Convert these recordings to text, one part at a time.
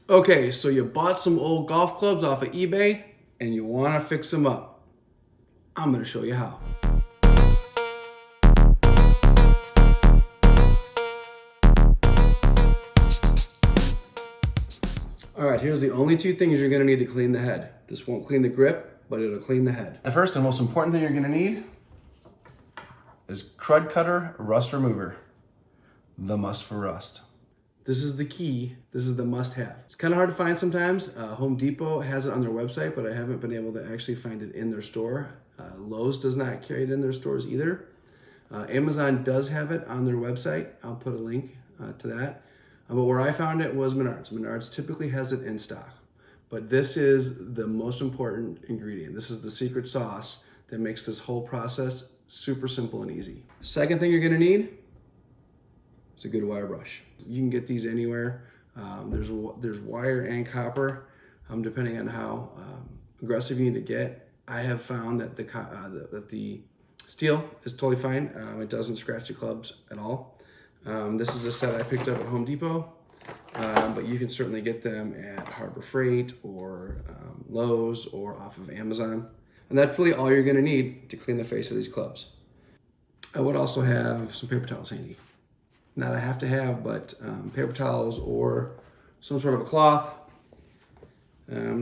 Okay, so you bought some old golf clubs off of eBay and you want to fix them up. I'm going to show you how. All right, here's the only two things you're going to need to clean the head. This won't clean the grip, but it'll clean the head. The first and most important thing you're going to need is crud cutter rust remover. The must for rust. This is the key. This is the must-have. It's kind of hard to find sometimes. Home Depot has it on their website, but I haven't been able to actually find it in their store. Lowe's does not carry it in their stores either. Amazon does have it on their website. I'll put a link to that. But where I found it was Menards. Menards typically has it in stock. But this is the most important ingredient. This is the secret sauce that makes this whole process super simple and easy. Second thing you're gonna need is a good wire brush. You can get these anywhere. There's wire and copper, depending on how aggressive you need to get. I have found that the steel is totally fine. It doesn't scratch the clubs at all. This is a set I picked up at Home Depot, but you can certainly get them at Harbor Freight or Lowe's or off of Amazon. And that's really all you're gonna need to clean the face of these clubs. I would also have some paper towels handy. Not a have to have, but paper towels or some sort of a cloth,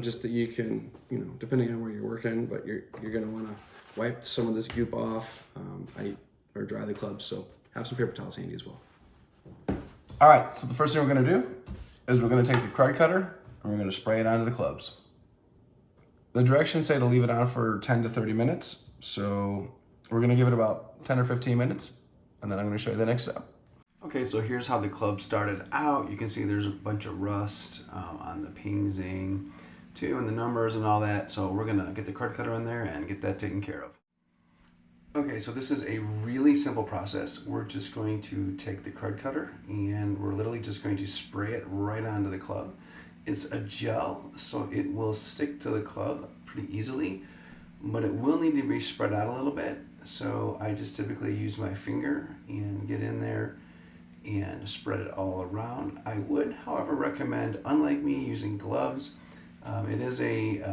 just that you can, depending on where you're working, but you're gonna wanna wipe some of this goop off or dry the clubs, so have some paper towels handy as well. All right, so the first thing we're gonna do is we're gonna take the crud cutter and we're gonna spray it onto the clubs. The directions say to leave it on for 10 to 30 minutes, so we're gonna give it about 10 or 15 minutes, and then I'm gonna show you the next step. Okay, so here's how the club started out. You can see there's a bunch of rust on the ping zing too, and the numbers and all that. So we're gonna get the crud cutter in there and get that taken care of. Okay, so this is a really simple process. We're just going to take the crud cutter and we're literally just going to spray it right onto the club. It's a gel, so it will stick to the club pretty easily, but it will need to be spread out a little bit. So I just typically use my finger and get in there and spread it all around. I would, however, recommend, unlike me, using gloves. It is a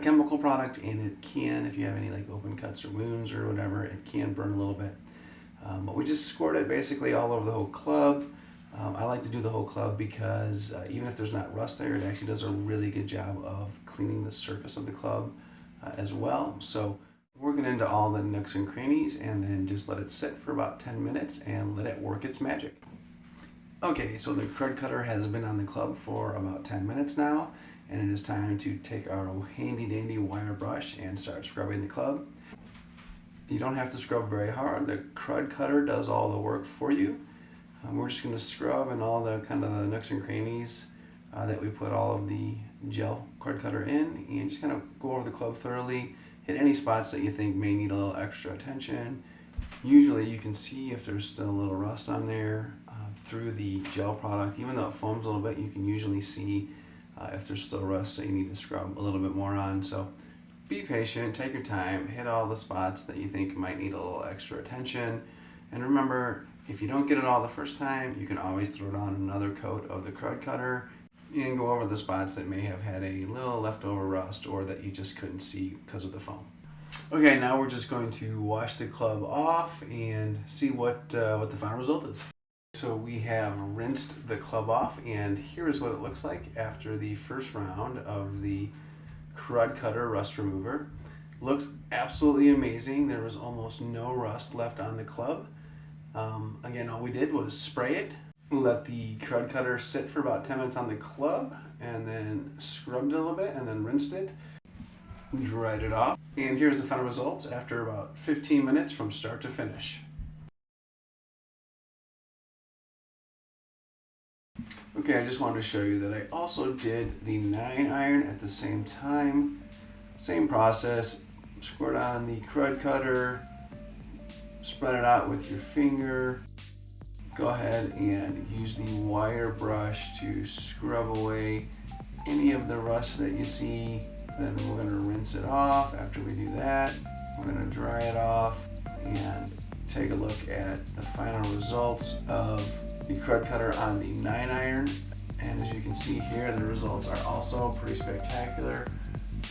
chemical product, and it can, if you have any like open cuts or wounds or whatever, it can burn a little bit. But we just squirt it basically all over the whole club. I like to do the whole club because even if there's not rust there, it actually does a really good job of cleaning the surface of the club as well. So working into all the nooks and crannies, and then just let it sit for about 10 minutes and let it work its magic. Okay, so the crud cutter has been on the club for about 10 minutes now, and it is time to take our handy dandy wire brush and start scrubbing the club. You don't have to scrub very hard. The crud cutter does all the work for you. We're just going to scrub in all the kind of the nooks and crannies that we put all of the gel crud cutter in, and just kind of go over the club thoroughly. Hit any spots that you think may need a little extra attention. Usually you can see if there's still a little rust on there through the gel product. Even though it foams a little bit, you can usually see if there's still rust that you need to scrub a little bit more on. So be patient, take your time, hit all the spots that you think might need a little extra attention. And remember, if you don't get it all the first time, you can always throw it on another coat of the crud cutter and go over the spots that may have had a little leftover rust or that you just couldn't see because of the foam. Okay, now we're just going to wash the club off and see what the final result is. So we have rinsed the club off, and here's what it looks like after the first round of the crud cutter rust remover. Looks absolutely amazing. There was almost no rust left on the club. Again, all we did was spray it, let the crud cutter sit for about 10 minutes on the club, and then scrubbed it a little bit, and then rinsed it, dried it off. And here's the final results after about 15 minutes from start to finish. Okay, I just wanted to show you that I also did the 9-iron at the same time. Same process, squirt on the crud cutter, spread it out with your finger. Go ahead and use the wire brush to scrub away any of the rust that you see. Then we're going to rinse it off. After we do that, we're going to dry it off and take a look at the final results of the crud cutter on the 9-iron. And as you can can see here, the results are also pretty spectacular.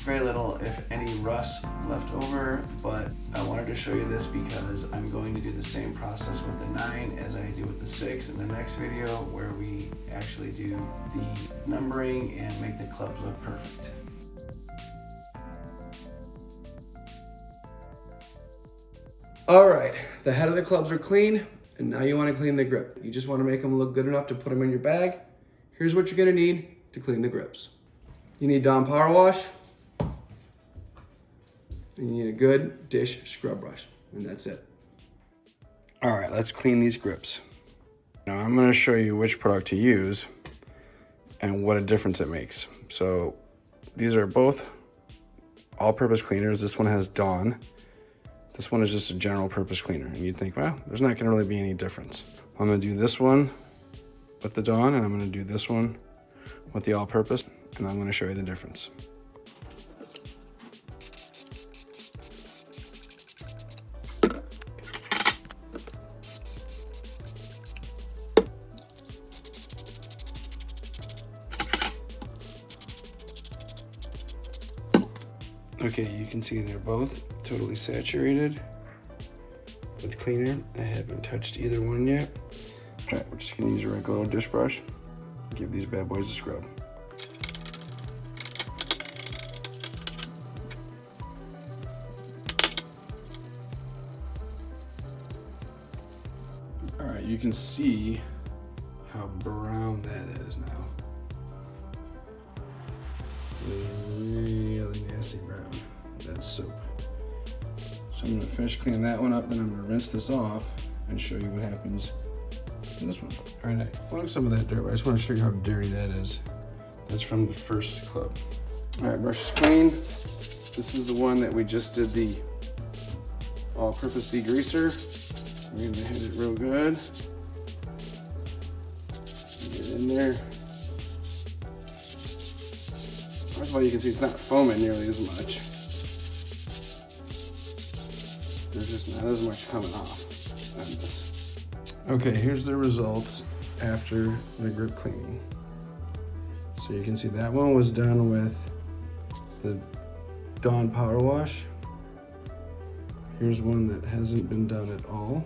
Very little, if any, rust left over, but I wanted to show you this because I'm going to do the same process with the 9 as I do with the 6 in the next video, where we actually do the numbering and make the clubs look perfect. All right, the head of the clubs are clean, and now you want to clean the grip. You just want to make them look good enough to put them in your bag. Here's what you're going to need to clean the grips. You need Dawn Power Wash, and you need a good dish scrub brush, and that's it. All right, let's clean these grips. Now I'm going to show you which product to use and what a difference it makes. So these are both all-purpose cleaners. This one has Dawn. This one is just a general purpose cleaner. And you'd think, well, there's not gonna really be any difference. I'm gonna do this one with the Dawn, and I'm gonna do this one with the all-purpose, and I'm gonna show you the difference. Okay, you can see they're both totally saturated with cleaner. I haven't touched either one yet. All right, we're just gonna use a regular old dish brush. Give these bad boys a scrub. All right, you can see how brown that is now. Really nasty brown. That's soap. So I'm gonna finish cleaning that one up, then I'm gonna rinse this off and show you what happens to this one. All right, I flunked some of that dirt, but I just wanna show you how dirty that is. That's from the first club. All right, brush is clean. This is the one that we just did the all-purpose degreaser. We're gonna hit it real good. Get it in there. First of all, you can see it's not foaming nearly as much. There's just not as much coming off on this. Okay, here's the results after the grip cleaning. So you can see that one was done with the Dawn Power Wash. Here's one that hasn't been done at all.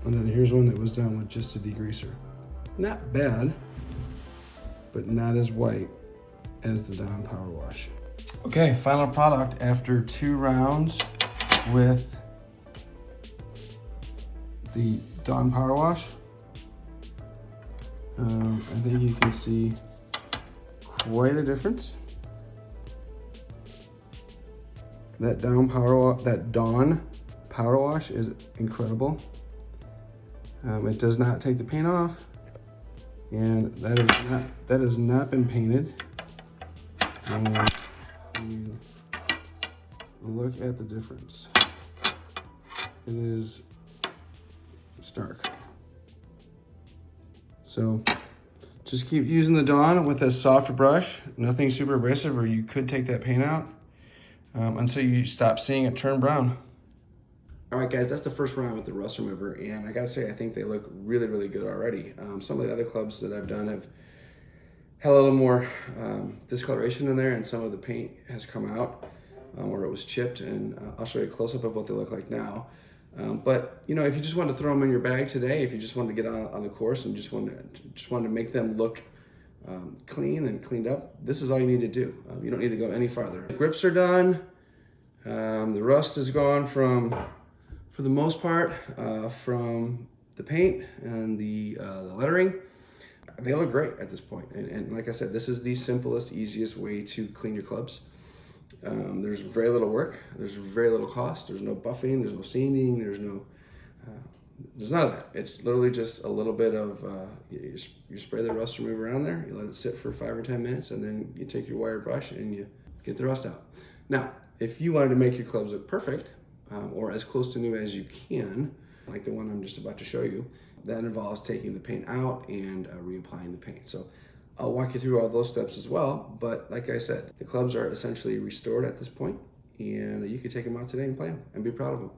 And then here's one that was done with just a degreaser. Not bad, but not as white as the Dawn Power Wash. Okay, final product after 2 rounds with the Dawn Power Wash. I think you can see quite a difference. That Dawn Power Wash is incredible. It does not take the paint off. And that has not been painted. And look at the difference. It is stark. So just keep using the Dawn with a soft brush, nothing super abrasive, or you could take that paint out until you stop seeing it turn brown. All right, guys, that's the first round with the rust remover, and I gotta say, I think they look really, really good already. Some of the other clubs that I've done have had a little more discoloration in there, and some of the paint has come out where it was chipped, and I'll show you a close-up of what they look like now. But you know, if you just want to throw them in your bag today, if you just wanted to get on the course and just wanted to make them look clean and cleaned up, this is all you need to do. You don't need to go any farther. The grips are done. The rust is gone for the most part, from the paint and the lettering. They look great at this point. And like I said, this is the simplest, easiest way to clean your clubs. There's very little work. There's very little cost. There's no buffing. There's no sanding. There's none of that. It's literally just a little bit of, you spray the rust remover around there, you let it sit for 5 or 10 minutes, and then you take your wire brush and you get the rust out. Now, if you wanted to make your clubs look perfect, or as close to new as you can, like the one I'm just about to show you, that involves taking the paint out and reapplying the paint. So I'll walk you through all those steps as well, but like I said, the clubs are essentially restored at this point, and you can take them out today and play them and be proud of them.